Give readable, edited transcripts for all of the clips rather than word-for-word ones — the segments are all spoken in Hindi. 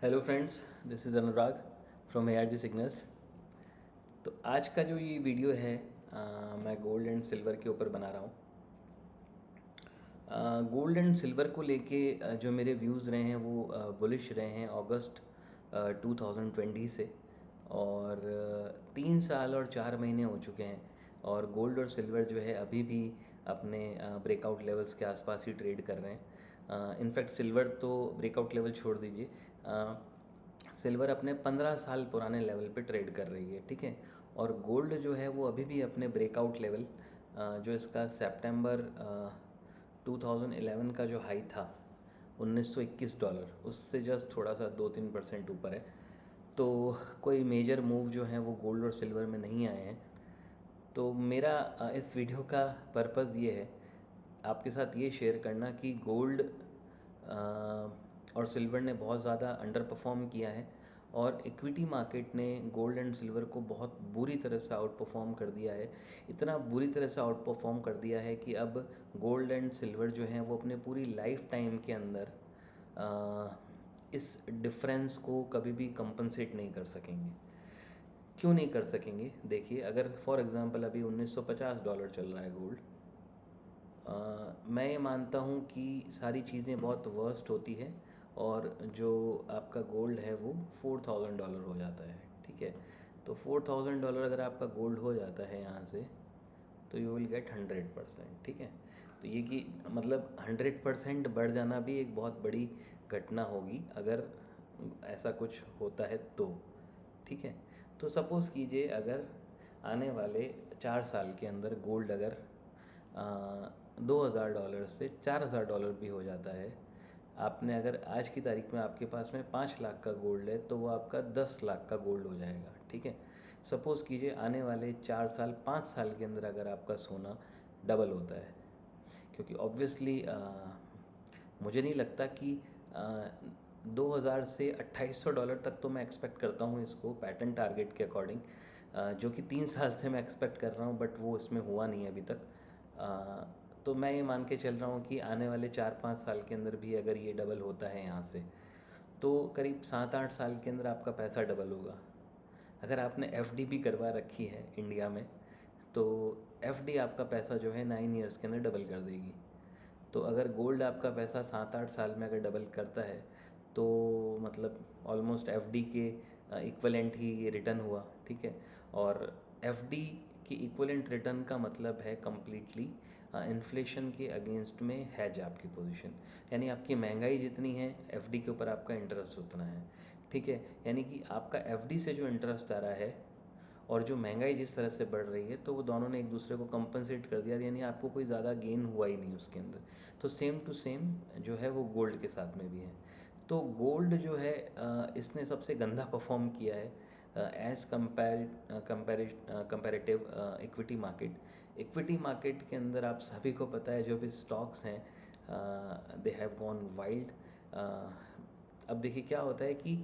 Hello friends, this is Anurag from ARG signals. तो आज का जो ये वीडियो है मैं गोल्ड एंड सिल्वर के ऊपर बना रहा हूँ। गोल्ड एंड सिल्वर को लेके जो मेरे व्यूज़ रहे हैं वो बुलिश रहे हैं अगस्त 2020 से। और 3 साल और 4 महीने हो चुके हैं और गोल्ड और सिल्वर जो है अभी भी अपने ब्रेकआउट लेवल्स के आसपास ही ट्रेड कर रहे हैं। इनफैक्ट सिल्वर तो ब्रेकआउट लेवल छोड़ दीजिए, सिल्वर अपने 15 साल पुराने लेवल पे ट्रेड कर रही है, ठीक है। और गोल्ड जो है वो अभी भी अपने ब्रेकआउट लेवल जो इसका सितंबर 2011 का जो हाई था $1921, उससे जस्ट थोड़ा सा 2-3% ऊपर है। तो कोई मेजर मूव जो है वो गोल्ड और सिल्वर में नहीं आए हैं। तो मेरा इस वीडियो का पर्पज़ ये है आपके साथ ये शेयर करना कि गोल्ड और सिल्वर ने बहुत ज़्यादा अंडर परफॉर्म किया है और इक्विटी मार्केट ने गोल्ड एंड सिल्वर को बहुत बुरी तरह से आउट परफॉर्म कर दिया है। इतना बुरी तरह से आउट परफॉर्म कर दिया है कि अब गोल्ड एंड सिल्वर जो हैं वो अपने पूरी लाइफ टाइम के अंदर इस डिफरेंस को कभी भी कंपनसेट नहीं कर सकेंगे। क्यों नहीं कर सकेंगे? देखिए, अगर फॉर एग्ज़ाम्पल अभी $1950 चल रहा है गोल्ड, मैं ये मानता हूँ कि सारी चीज़ें बहुत वर्स्ट होती है और जो आपका गोल्ड है वो $4000 हो जाता है, ठीक है। तो $4000 अगर आपका गोल्ड हो जाता है यहाँ से, तो यू विल गेट 100%, ठीक है। तो ये कि मतलब 100% बढ़ जाना भी एक बहुत बड़ी घटना होगी अगर ऐसा कुछ होता है तो, ठीक है। तो सपोज़ कीजिए अगर आने वाले 4 साल के अंदर गोल्ड अगर $2000 से $4000 भी हो जाता है, आपने अगर आज की तारीख में आपके पास में 5 लाख का गोल्ड है तो वो आपका 10 लाख का गोल्ड हो जाएगा, ठीक है। सपोज़ कीजिए आने वाले 4 साल 5 साल के अंदर अगर आपका सोना डबल होता है, क्योंकि ऑब्वियसली मुझे नहीं लगता कि 2000 से $2800 तक तो मैं एक्सपेक्ट करता हूँ इसको पैटर्न टारगेट के अकॉर्डिंग, जो कि 3 साल से मैं एक्सपेक्ट कर रहा हूँ, बट वो इसमें हुआ नहीं अभी तक। तो मैं ये मान के चल रहा हूँ कि आने वाले 4-5 साल के अंदर भी अगर ये डबल होता है यहाँ से, तो करीब 7-8 साल के अंदर आपका पैसा डबल होगा। अगर आपने FD भी करवा रखी है इंडिया में, तो FD आपका पैसा जो है 9 ईयर्स के अंदर डबल कर देगी। तो अगर गोल्ड आपका पैसा 7-8 साल में अगर डबल करता है तो मतलब ऑलमोस्ट FD के इक्वलेंट ही ये रिटर्न हुआ, ठीक है। और FD की इक्वलेंट रिटर्न का मतलब है कम्प्लीटली इन्फ्लेशन के अगेंस्ट में हैज आपकी पोजीशन, यानी आपकी महंगाई जितनी है FD के ऊपर आपका इंटरेस्ट उतना है, ठीक है। यानी कि आपका FD से जो इंटरेस्ट आ रहा है और जो महंगाई जिस तरह से बढ़ रही है, तो वो दोनों ने एक दूसरे को कंपनसेट कर दिया, यानी आपको कोई ज़्यादा गेन हुआ ही नहीं उसके अंदर। तो सेम टू सेम जो है वो गोल्ड के साथ में भी है। तो गोल्ड जो है इसने सबसे गंदा परफॉर्म किया है as comparative equity market. Equity market के अंदर आप सभी को पता है जो भी स्टॉक्स हैं दे हैव गॉन वाइल्ड। अब देखिए क्या होता है कि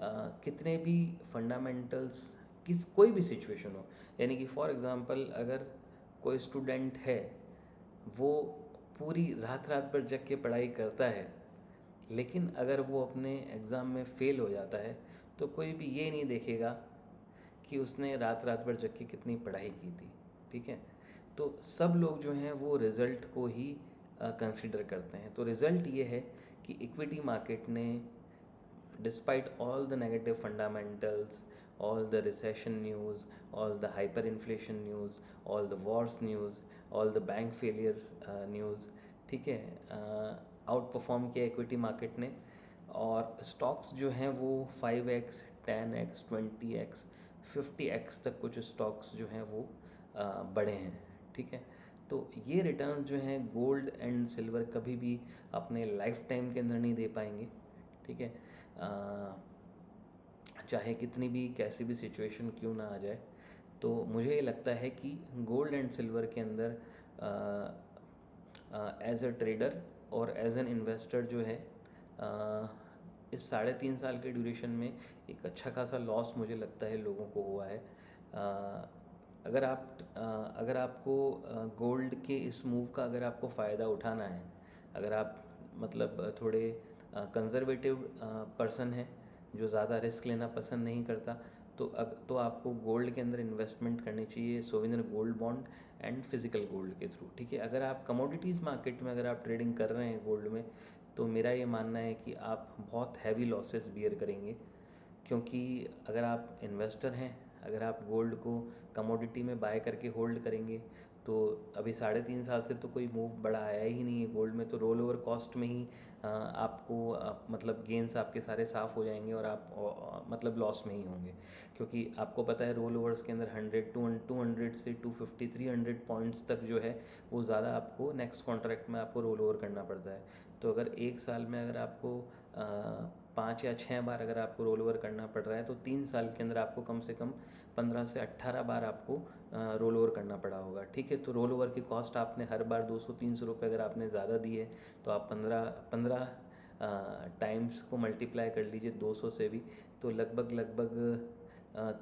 कितने भी फंडामेंटल्स कोई भी सिचुएशन हो, यानी कि फॉर एग्ज़ाम्पल अगर कोई स्टूडेंट है वो पूरी रात रात भर जग के पढ़ाई करता है, लेकिन अगर वो अपने एग्ज़ाम में फ़ेल हो जाता है तो कोई भी ये नहीं देखेगा कि उसने रात रात भर जग के कितनी पढ़ाई की थी, ठीक है। तो सब लोग जो हैं वो रिज़ल्ट को ही कंसिडर करते हैं। तो रिज़ल्ट ये है कि इक्विटी मार्केट ने despite all the negative fundamentals, all the recession news, all the hyperinflation news, all the wars news, all the bank failure news, ठीक है, आउट परफॉर्म किया इक्विटी मार्केट ने। और स्टॉक्स जो हैं वो 5x 10x 20x 50x तक कुछ स्टॉक्स जो हैं वो बढ़े हैं, ठीक है। तो ये रिटर्न जो हैं गोल्ड एंड सिल्वर कभी भी अपने लाइफ टाइम के अंदर नहीं दे पाएंगे, ठीक है। चाहे कितनी भी कैसी भी सिचुएशन क्यों ना आ जाए, तो मुझे ये लगता है कि गोल्ड एंड सिल्वर के अंदर एज अ ट्रेडर और एज एन इन्वेस्टर जो है इस 3.5 साल के ड्यूरेशन में एक अच्छा खासा लॉस मुझे लगता है लोगों को हुआ है। अगर आपको गोल्ड के इस मूव का अगर आपको फ़ायदा उठाना है, अगर आप मतलब थोड़े कंज़र्वेटिव पर्सन है, जो ज़्यादा रिस्क लेना पसंद नहीं करता, तो आपको गोल्ड के अंदर इन्वेस्टमेंट करनी चाहिए, souvenir gold bond and physical gold के थ्रू। ठीक है, अगर आप कमोडिटीज़ मार्केट में अगर आप ट्रेडिंग कर रहे हैं गोल्ड में, तो मेरा ये मानना है कि आप बहुत हैवी लॉसेस बियर करेंगे, क्योंकि अगर आप इन्वेस्टर हैं, अगर आप गोल्ड को कमोडिटी में बाय करके होल्ड करेंगे, तो अभी 3.5 साल से तो कोई मूव बड़ा आया ही नहीं है गोल्ड में, तो रोल ओवर कॉस्ट में ही आपको मतलब गेंस आपके सारे साफ़ हो जाएंगे और आप मतलब लॉस में ही होंगे, क्योंकि आपको पता है रोल ओवर्स के अंदर 200 से 250 300 पॉइंट्स तक जो है वो ज़्यादा आपको नेक्स्ट कॉन्ट्रैक्ट में आपको रोल ओवर करना पड़ता है। तो अगर एक साल में अगर आपको 5 या 6 बार अगर आपको रोल ओवर करना पड़ रहा है, तो 3 साल के अंदर आपको कम से कम 15 से 18 बार आपको रोल ओवर करना पड़ा होगा। ठीक है, तो रोल ओवर की कॉस्ट आपने हर बार 200-300 रुपये अगर आपने ज़्यादा दी है, तो आप 15 टाइम्स को मल्टीप्लाई कर लीजिए 200 से भी, तो लगभग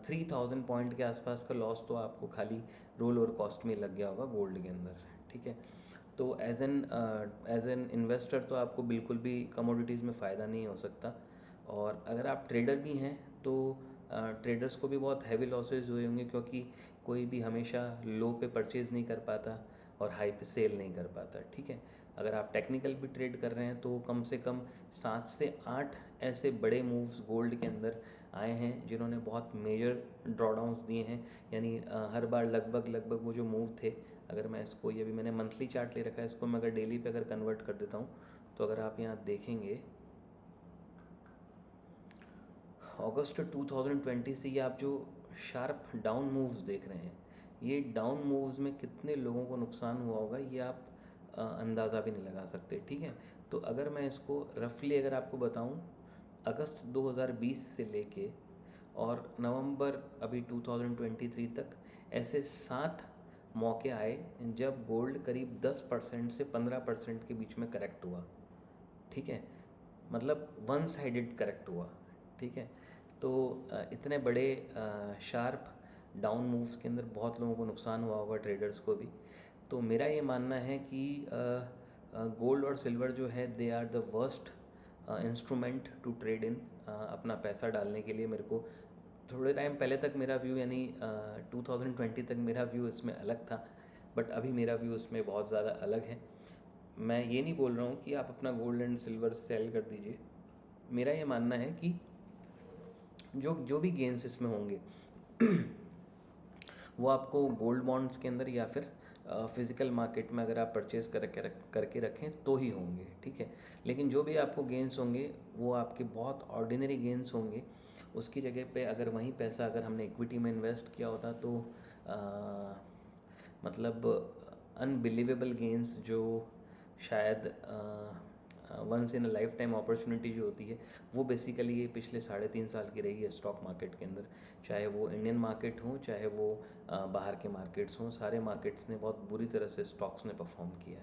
3000 पॉइंट के आसपास का लॉस तो आपको खाली रोल ओवर कॉस्ट में लग गया होगा गोल्ड के अंदर। ठीक है, तो एज एन इन्वेस्टर तो आपको बिल्कुल भी कमोडिटीज़ में फ़ायदा नहीं हो सकता, और अगर आप ट्रेडर भी हैं तो ट्रेडर्स को भी बहुत हैवी लॉसेज हुए होंगे, क्योंकि कोई भी हमेशा लो पे परचेज़ नहीं कर पाता और हाई पे सेल नहीं कर पाता। ठीक है, अगर आप टेक्निकल भी ट्रेड कर रहे हैं तो कम से कम 7 से 8 ऐसे बड़े मूव्स गोल्ड के अंदर आए हैं जिन्होंने बहुत मेजर ड्रॉडाउंस दिए हैं, यानी हर बार लगभग वो जो मूव थे, अगर मैं इसको, ये भी मैंने मंथली चार्ट ले रखा है, इसको मैं अगर डेली पे अगर कन्वर्ट कर देता हूँ, तो अगर आप यहाँ देखेंगे अगस्त 2020 से ये आप जो शार्प डाउन मूव्स देख रहे हैं, ये डाउन मूव्स में कितने लोगों को नुकसान हुआ होगा ये आप अंदाज़ा भी नहीं लगा सकते। ठीक है, तो अगर मैं इसको रफली अगर आपको बताऊं, अगस्त 2020 से लेके और नवंबर अभी 2023 तक ऐसे 7 मौके आए जब गोल्ड करीब 10% से 15% के बीच में करेक्ट हुआ। ठीक है, मतलब वन साइडेड करेक्ट हुआ। ठीक है, तो इतने बड़े शार्प डाउन मूव्स के अंदर बहुत लोगों को नुकसान हुआ होगा, ट्रेडर्स को भी। तो मेरा ये मानना है कि गोल्ड और सिल्वर जो है they are the worst instrument to trade in. अपना पैसा डालने के लिए मेरे को थोड़े टाइम पहले तक मेरा व्यू, यानी 2020 तक मेरा व्यू इसमें अलग था, बट अभी मेरा व्यू इसमें बहुत ज़्यादा अलग है। मैं ये नहीं बोल रहा हूँ कि आप अपना गोल्ड एंड सिल्वर सेल कर दीजिए, मेरा ये मानना है कि जो भी गेंस इसमें होंगे वो आपको गोल्ड बॉन्ड्स के अंदर या फिर फिज़िकल मार्केट में अगर आप परचेज़ करके रखें तो ही होंगे। ठीक है, लेकिन जो भी आपको गेंस होंगे वो आपके बहुत ऑर्डिनरी गेंस होंगे। उसकी जगह पे अगर वहीं पैसा अगर हमने इक्विटी में इन्वेस्ट किया होता तो मतलब अनबिलीवेबल गेंस, जो शायद once in a life time opportunity जो होती है, वो बेसिकली ये पिछले 3.5 साल की रही है स्टॉक मार्केट के अंदर। चाहे वो इंडियन मार्केट हो, चाहे वो बाहर के मार्केट्स हों, सारे मार्केट्स ने बहुत बुरी तरह से स्टॉक्स ने परफॉर्म किया।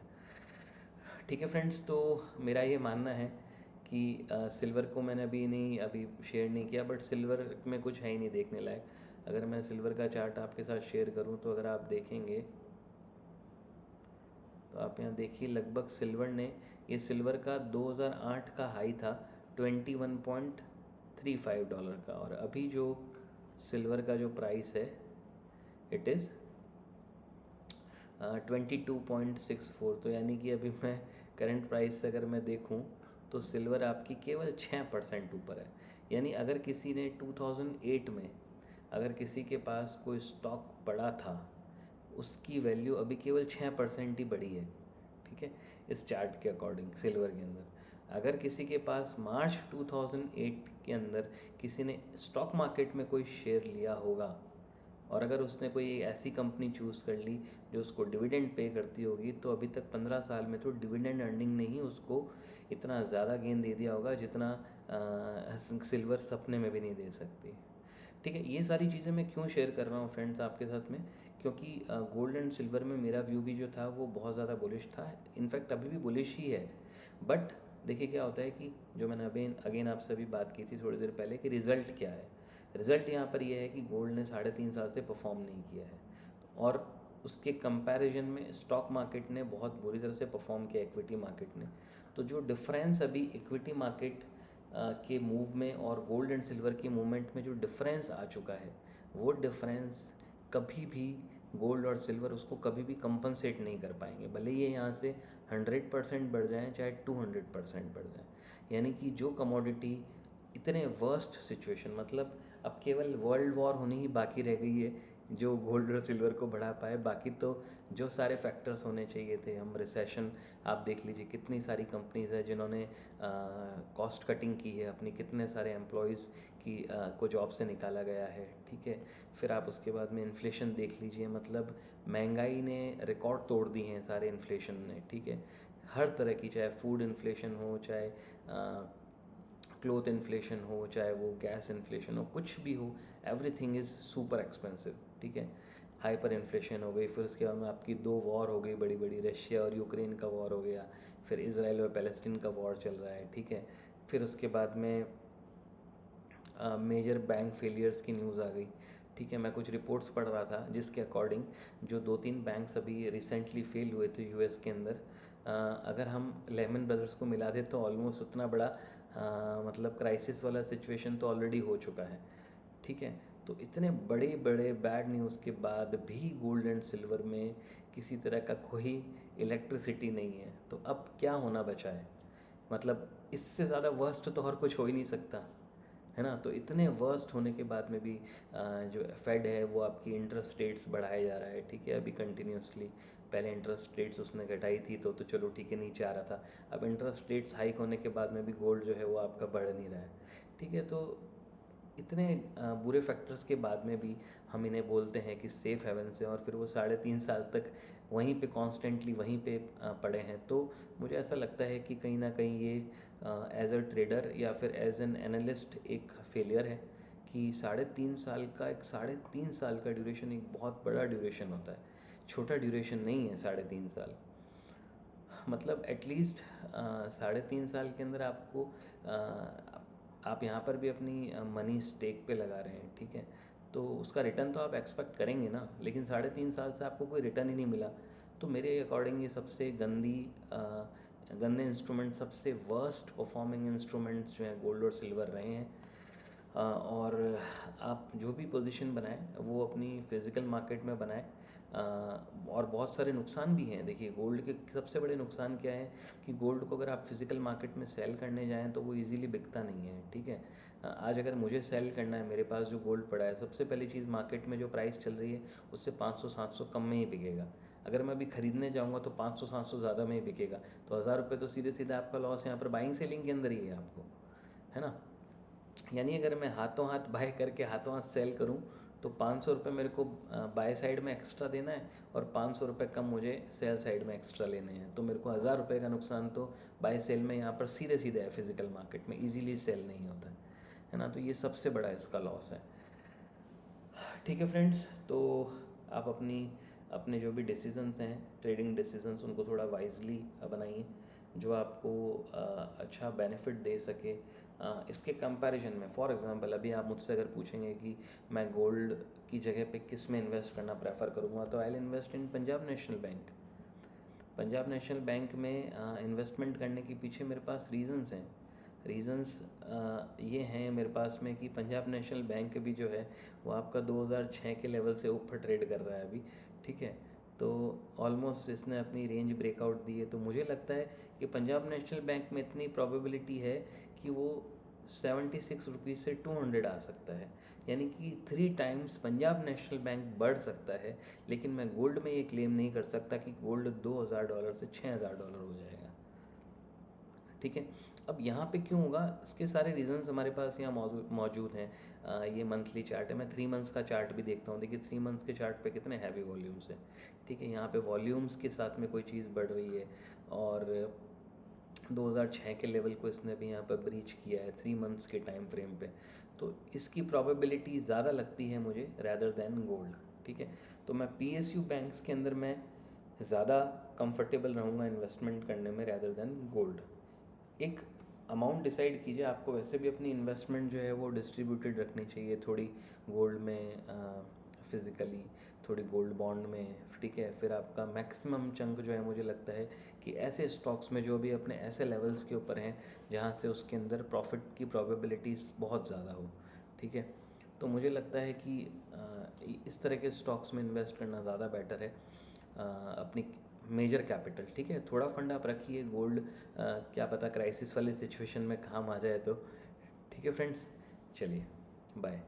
ठीक है फ्रेंड्स, तो मेरा ये मानना है कि सिल्वर को मैंने अभी शेयर नहीं किया, बट सिल्वर में कुछ है ही नहीं देखने लायक। अगर मैं सिल्वर का चार्ट आपके साथ शेयर करूं तो अगर आप देखेंगे तो आप यहाँ देखिए, लगभग सिल्वर ने, ये सिल्वर का 2008 का हाई था $21.35 का, और अभी जो सिल्वर का जो प्राइस है इट इज़ 22.64। तो यानी कि अभी मैं करंट प्राइस से अगर मैं देखूं तो सिल्वर आपकी केवल 6% ऊपर है। यानी अगर किसी ने 2008 में अगर किसी के पास कोई स्टॉक पड़ा था, उसकी वैल्यू अभी केवल 6% ही बढ़ी है। ठीक है, इस चार्ट के अकॉर्डिंग सिल्वर के अंदर अगर किसी के पास मार्च 2008 के अंदर किसी ने स्टॉक मार्केट में कोई शेयर लिया होगा, और अगर उसने कोई ऐसी कंपनी चूज़ कर ली जो उसको डिविडेंड पे करती होगी, तो अभी तक 15 साल में तो डिविडेंड अर्निंग ने ही उसको इतना ज़्यादा गेन दे दिया होगा जितना सिल्वर सपने में भी नहीं दे सकती। ठीक है, ये सारी चीज़ें मैं क्यों शेयर कर रहा हूँ फ्रेंड्स आपके साथ में, क्योंकि गोल्ड एंड सिल्वर में मेरा व्यू भी जो था वो बहुत ज़्यादा बुलिश था, इनफैक्ट अभी भी बुलिश ही है। बट देखिए क्या होता है कि जो मैंने अगेन आपसे अभी बात की थी थोड़ी देर पहले कि रिज़ल्ट क्या है। रिज़ल्ट यहाँ पर यह है कि गोल्ड ने 3.5 साल से परफॉर्म नहीं किया है, और उसके कंपैरिजन में स्टॉक मार्केट ने बहुत बुरी तरह से परफॉर्म किया, इक्विटी मार्केट ने। तो जो डिफरेंस अभी इक्विटी मार्केट के मूव में और गोल्ड एंड सिल्वर के मूवमेंट में जो डिफरेंस आ चुका है, वो डिफरेंस कभी भी गोल्ड और सिल्वर उसको कभी भी कंपनसेट नहीं कर पाएंगे, भले ये यहाँ से 100% बढ़ जाएँ चाहे 200% बढ़ जाए। यानी कि जो कमोडिटी इतने वर्स्ट सिचुएशन, मतलब अब केवल वर्ल्ड वॉर होनी ही बाकी रह गई है जो गोल्ड और सिल्वर को बढ़ा पाए, बाकी तो जो सारे फैक्टर्स होने चाहिए थे, हम रिसेशन आप देख लीजिए, कितनी सारी कंपनीज है जिन्होंने कॉस्ट कटिंग की है अपनी, कितने सारे एम्प्लॉयज़ की को जॉब से निकाला गया है, ठीक है। फिर आप उसके बाद में इन्फ्लेशन देख लीजिए, मतलब महंगाई ने रिकॉर्ड तोड़ दी हैं सारे इन्फ्लेशन ने, ठीक है। हर तरह की, चाहे फूड इन्फ्लेशन हो, चाहे क्लोथ इन्फ्लेशन हो, चाहे वो गैस इन्फ्लेशन हो, कुछ भी हो, एवरीथिंग इज़ सुपर एक्सपेंसिव, ठीक है। हाइपर इन्फ्लेशन हो गई, फिर उसके बाद में आपकी 2 वॉर हो गई बड़ी बड़ी, रशिया और यूक्रेन का वॉर हो गया, फिर इसराइल और पैलेस्टीन का वॉर चल रहा है, ठीक है। फिर उसके बाद में मेजर बैंक फेलियर्स की न्यूज़ आ गई, ठीक है। मैं कुछ रिपोर्ट्स पढ़ रहा था जिसके अकॉर्डिंग जो 2-3 बैंक्स अभी रिसेंटली फेल हुए थे यूएस के अंदर, अगर हम लेमन ब्रदर्स को मिला दें तो ऑलमोस्ट उतना बड़ा मतलब क्राइसिस वाला सिचुएशन तो ऑलरेडी हो चुका है, ठीक है। तो इतने बड़े बड़े बैड न्यूज़ के बाद भी गोल्ड एंड सिल्वर में किसी तरह का कोई इलेक्ट्रिसिटी नहीं है, तो अब क्या होना बचा है? मतलब इससे ज़्यादा वर्स्ट तो और कुछ हो ही नहीं सकता, है ना। तो इतने वर्स्ट होने के बाद में भी जो फेड है वो आपकी इंटरेस्ट रेट्स बढ़ाए जा रहा है, ठीक है, अभी कंटिन्यूसली। पहले इंटरेस्ट रेट्स उसने घटाई थी तो चलो ठीक है, नीचे आ रहा था। अब इंटरेस्ट रेट्स हाइक होने के बाद में भी गोल्ड जो है वो आपका बढ़ नहीं रहा है, ठीक है। तो इतने बुरे फैक्टर्स के बाद में भी हम इन्हें बोलते हैं कि सेफ़ हेवन से, और फिर वो 3.5 साल तक वहीं पे कॉन्स्टेंटली वहीं पे पड़े हैं। तो मुझे ऐसा लगता है कि कहीं ना कहीं ये एज अ ट्रेडर या फिर एज एन एनालिस्ट एक फेलियर है कि 3.5 साल का, एक 3.5 साल का ड्यूरेशन एक बहुत बड़ा ड्यूरेशन होता है, छोटा ड्यूरेशन नहीं है 3.5 साल। मतलब एटलीस्ट 3.5 साल के अंदर आपको आप यहाँ पर भी अपनी मनी स्टेक पे लगा रहे हैं, ठीक है, तो उसका रिटर्न तो आप एक्सपेक्ट करेंगे ना, लेकिन 3.5 साल से आपको कोई रिटर्न ही नहीं मिला। तो मेरे अकॉर्डिंग ये सबसे गंदे इंस्ट्रूमेंट, सबसे वर्स्ट परफॉर्मिंग इंस्ट्रूमेंट्स जो हैं गोल्ड और सिल्वर रहे हैं। और आप जो भी पोजीशन बनाएं वो अपनी फ़िज़िकल मार्केट में बनाएं। और बहुत सारे नुकसान भी हैं। देखिए, गोल्ड के सबसे बड़े नुकसान क्या है कि गोल्ड को अगर आप फिज़िकल मार्केट में सेल करने जाएं तो वो इजीली बिकता नहीं है, ठीक है। आज अगर मुझे सेल करना है, मेरे पास जो गोल्ड पड़ा है, सबसे पहली चीज़, मार्केट में जो प्राइस चल रही है उससे 500-700 कम में ही बिकेगा। अगर मैं अभी ख़रीदने जाऊँगा तो 500-700 ज़्यादा में ही बिकेगा, तो 1000 रुपये तो सीधे सीधे आपका लॉस यहाँ पर बाइंग सेलिंग के अंदर ही है आपको, है ना। यानी अगर मैं हाथों हाथ बाय करके हाथों हाथ सेल करूं तो 500 रुपये मेरे को बाय साइड में एक्स्ट्रा देना है और 500 रुपये कम मुझे सेल साइड में एक्स्ट्रा लेने हैं, तो मेरे को 1000 रुपये का नुकसान तो बाय सेल में यहाँ पर सीधे सीधे है, फिज़िकल मार्केट में ईजीली सेल नहीं होता है ना। तो ये सबसे बड़ा इसका लॉस है, ठीक है फ्रेंड्स। तो आप अपने जो भी डिसीजंस हैं, ट्रेडिंग डिसीजंस, उनको थोड़ा वाइजली बनाइए जो आपको अच्छा बेनिफिट दे सके। इसके कंपैरिजन में, फॉर एग्जांपल, अभी आप मुझसे अगर पूछेंगे कि मैं गोल्ड की जगह पे किस में इन्वेस्ट करना प्रेफर करूँगा, तो I will invest in Punjab national bank. Punjab national bank में इन्वेस्टमेंट करने के पीछे मेरे पास रीज़न्स हैं। रीज़न्स ये हैं मेरे पास में कि पंजाब नेशनल बैंक भी जो है वो आपका 2006 के लेवल से ऊपर ट्रेड कर रहा है अभी, ठीक है। तो ऑलमोस्ट इसने अपनी रेंज ब्रेकआउट दी है, तो मुझे लगता है कि पंजाब नेशनल बैंक में इतनी प्रोबेबिलिटी है कि वो 76 रुपीज़ से 200 आ सकता है, यानी कि 3 टाइम्स पंजाब नेशनल बैंक बढ़ सकता है। लेकिन मैं गोल्ड में ये क्लेम नहीं कर सकता कि गोल्ड $2000 से $6000 हो जाएगा, ठीक है। अब यहाँ पे क्यों होगा, इसके सारे रीज़न्स हमारे पास यहाँ मौजूद हैं। ये मंथली चार्ट है, मैं 3 मंथ्स का चार्ट भी देखता हूँ। देखिए 3 मंथ्स के चार्ट पे कितने हैवी वॉल्यूम्स हैं, ठीक है। यहाँ पे वॉल्यूम्स के साथ में कोई चीज़ बढ़ रही है, और 2006 के लेवल को इसने भी यहाँ पर ब्रीच किया है 3 मंथ्स के टाइम फ्रेम पे, तो इसकी प्रोबेबिलिटी ज़्यादा लगती है मुझे रैदर दैन गोल्ड, ठीक है। तो मैं PSU बैंक्स के अंदर मैं ज़्यादा कंफर्टेबल रहूँगा इन्वेस्टमेंट करने में रैदर दैन गोल्ड। एक अमाउंट डिसाइड कीजिए, आपको वैसे भी अपनी इन्वेस्टमेंट जो है वो डिस्ट्रीब्यूटेड रखनी चाहिए, थोड़ी गोल्ड में फिज़िकली, थोड़ी गोल्ड बॉन्ड में, ठीक है। फिर आपका मैक्सिमम चंक जो है मुझे लगता है कि ऐसे स्टॉक्स में जो भी अपने ऐसे लेवल्स के ऊपर हैं जहाँ से उसके अंदर प्रॉफिट की प्रोबेबिलिटीज़ बहुत ज़्यादा हो, ठीक है। तो मुझे लगता है कि इस तरह के स्टॉक्स में इन्वेस्ट करना ज़्यादा बेटर है। अपनी मेजर कैपिटल, ठीक है, थोड़ा फंड आप रखिए गोल्ड, क्या पता क्राइसिस वाली सिचुएशन में काम आ जाए तो। ठीक है फ्रेंड्स, चलिए बाय।